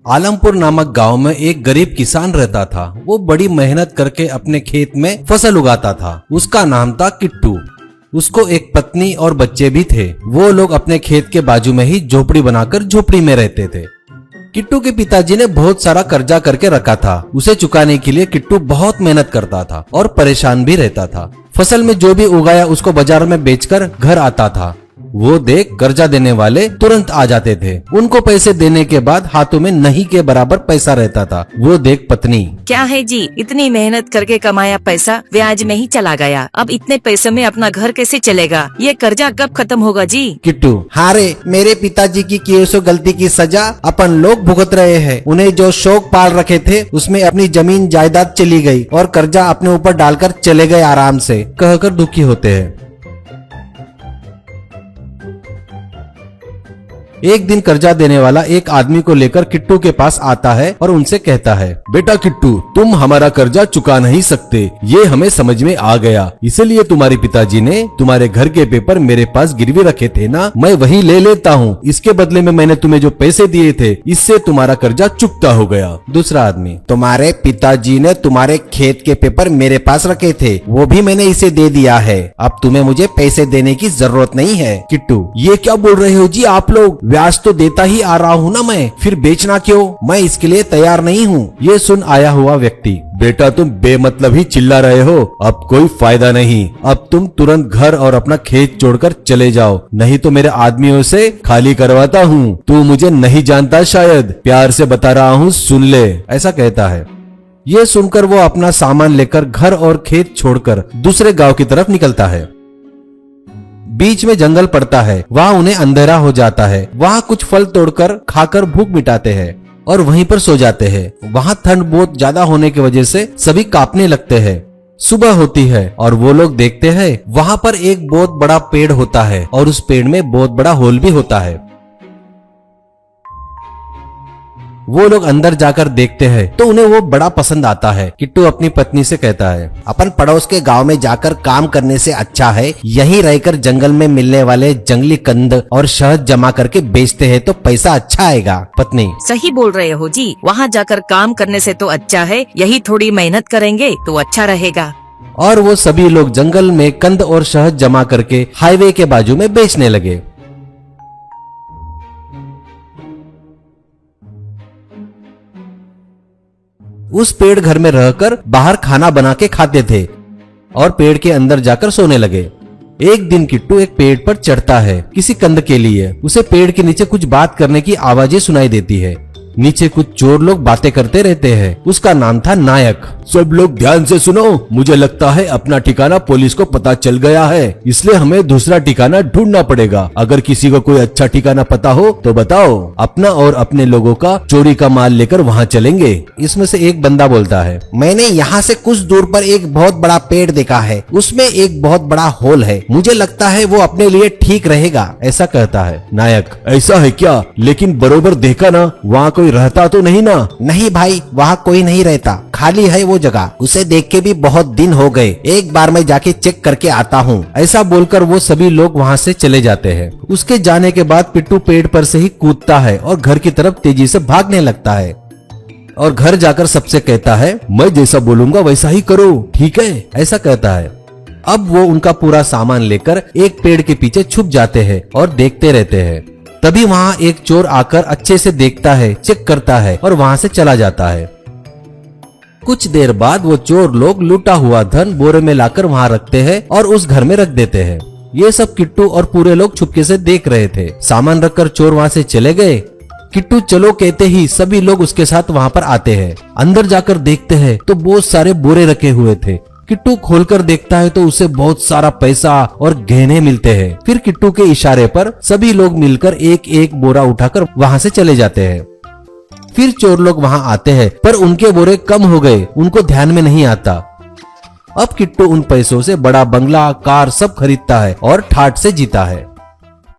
आलमपुर नामक गांव में एक गरीब किसान रहता था। वो बड़ी मेहनत करके अपने खेत में फसल उगाता था। उसका नाम था किट्टू। उसको एक पत्नी और बच्चे भी थे। वो लोग अपने खेत के बाजू में ही झोपड़ी बनाकर झोपड़ी में रहते थे। किट्टू के पिताजी ने बहुत सारा कर्जा करके रखा था। उसे चुकाने के लिए किट्टू बहुत मेहनत करता था और परेशान भी रहता था। फसल में जो भी उगाया उसको बाजार में बेचकर घर आता था। वो देख कर्जा देने वाले तुरंत आ जाते थे। उनको पैसे देने के बाद हाथों में नहीं के बराबर पैसा रहता था। वो देख पत्नी, क्या है जी, इतनी मेहनत करके कमाया पैसा ब्याज में ही चला गया। अब इतने पैसे में अपना घर कैसे चलेगा? ये कर्जा कब खत्म होगा जी? किट्टू, हारे मेरे पिताजी की किए सो गलती की सजा अपन लोग भुगत रहे हैं। उन्हें जो शौक पाल रखे थे उसमें अपनी जमीन जायदाद चली गई और कर्जा अपने ऊपर डालकर चले गए आराम से, कहकर दुखी होते हैं। एक दिन कर्जा देने वाला एक आदमी को लेकर किट्टू के पास आता है और उनसे कहता है, बेटा किट्टू, तुम हमारा कर्जा चुका नहीं सकते, ये हमें समझ में आ गया। इसीलिए तुम्हारे पिताजी ने तुम्हारे घर के पेपर मेरे पास गिरवी रखे थे ना, मैं वही ले लेता हूँ। इसके बदले में मैंने तुम्हें जो पैसे दिए थे, इससे तुम्हारा कर्जा चुकता हो गया। दूसरा आदमी, तुम्हारे पिताजी ने तुम्हारे खेत के पेपर मेरे पास रखे थे, वो भी मैंने इसे दे दिया है। अब तुम्हें मुझे पैसे देने की जरूरत नहीं है। किट्टू, ये क्या बोल रहे हो जी आप लोग? ब्याज तो देता ही आ रहा हूँ ना मैं, फिर बेचना क्यों? मैं इसके लिए तैयार नहीं हूँ। ये सुन आया हुआ व्यक्ति, बेटा तुम बेमतलब ही चिल्ला रहे हो, अब कोई फायदा नहीं। अब तुम तुरंत घर और अपना खेत छोड़कर चले जाओ, नहीं तो मेरे आदमियों से खाली करवाता हूँ। तू मुझे नहीं जानता शायद, प्यार से बता रहा हूँ, सुन ले, ऐसा कहता है। ये सुनकर वो अपना सामान लेकर घर और खेत छोड़कर दूसरे गांव की तरफ निकलता है। बीच में जंगल पड़ता है, वहाँ उन्हें अंधेरा हो जाता है। वहाँ कुछ फल तोड़कर खाकर भूख मिटाते हैं और वहीं पर सो जाते हैं। वहाँ ठंड बहुत ज्यादा होने की वजह से सभी कांपने लगते हैं। सुबह होती है और वो लोग देखते हैं वहाँ पर एक बहुत बड़ा पेड़ होता है और उस पेड़ में बहुत बड़ा होल भी होता है। वो लोग अंदर जाकर देखते हैं तो उन्हें वो बड़ा पसंद आता है। किट्टू अपनी पत्नी से कहता है, अपन पड़ोस के गांव में जाकर काम करने से अच्छा है यहीं रहकर जंगल में मिलने वाले जंगली कंद और शहद जमा करके बेचते हैं तो पैसा अच्छा आएगा। पत्नी, सही बोल रहे हो जी, वहाँ जाकर काम करने से तो अच्छा है यही थोड़ी मेहनत करेंगे तो अच्छा रहेगा। और वो सभी लोग जंगल में कंद और शहद जमा करके हाईवे के बाजू में बेचने लगे। उस पेड़ घर में रहकर बाहर खाना बना के खाते थे और पेड़ के अंदर जाकर सोने लगे। एक दिन किट्टू एक पेड़ पर चढ़ता है किसी कंद के लिए। उसे पेड़ के नीचे कुछ बात करने की आवाजें सुनाई देती है। नीचे कुछ चोर लोग बातें करते रहते हैं। उसका नाम था नायक। सब लोग ध्यान से सुनो, मुझे लगता है अपना ठिकाना पुलिस को पता चल गया है, इसलिए हमें दूसरा ठिकाना ढूंढना पड़ेगा। अगर किसी को कोई अच्छा ठिकाना पता हो तो बताओ, अपना और अपने लोगों का चोरी का माल लेकर वहाँ चलेंगे। इसमें से एक बंदा बोलता है, मैंने यहाँ से कुछ दूर पर एक बहुत बड़ा पेड़ देखा है, उसमें एक बहुत बड़ा होल है, मुझे लगता है वो अपने लिए ठीक रहेगा, ऐसा कहता है। नायक, ऐसा है क्या? लेकिन बरोबर देखा ना, वहाँ कोई रहता तो नहीं ना? नहीं भाई, वहाँ कोई नहीं रहता, खाली है वो जगह, उसे देख के भी बहुत दिन हो गए, एक बार मैं जाके चेक करके आता हूँ। ऐसा बोलकर वो सभी लोग वहाँ से चले जाते हैं। उसके जाने के बाद पिट्टू पेड़ पर से ही कूदता है और घर की तरफ तेजी से भागने लगता है और घर जाकर सबसे कहता है, मैं जैसा बोलूंगा वैसा ही करो, ठीक है, ऐसा कहता है। अब वो उनका पूरा सामान लेकर एक पेड़ के पीछे छुप जाते हैं और देखते रहते हैं। तभी वहाँ एक चोर आकर अच्छे से देखता है, चेक करता है और वहाँ से चला जाता है। कुछ देर बाद वो चोर लोग लूटा हुआ धन बोरे में लाकर वहाँ रखते हैं और उस घर में रख देते हैं। ये सब किट्टू और पूरे लोग छुपके से देख रहे थे। सामान रखकर चोर वहाँ से चले गए। किट्टू चलो कहते ही सभी लोग उसके साथ वहाँ पर आते हैं। अंदर जाकर देखते हैं तो बहुत सारे बोरे रखे हुए थे। किट्टू खोलकर देखता है तो उसे बहुत सारा पैसा और गहने मिलते हैं। फिर किट्टू के इशारे पर सभी लोग मिलकर एक एक बोरा उठाकर वहाँ से चले जाते हैं। फिर चोर लोग वहाँ आते हैं पर उनके बोरे कम हो गए, उनको ध्यान में नहीं आता। अब किट्टू उन पैसों से बड़ा बंगला, कार सब खरीदता है और ठाठ से जीता है।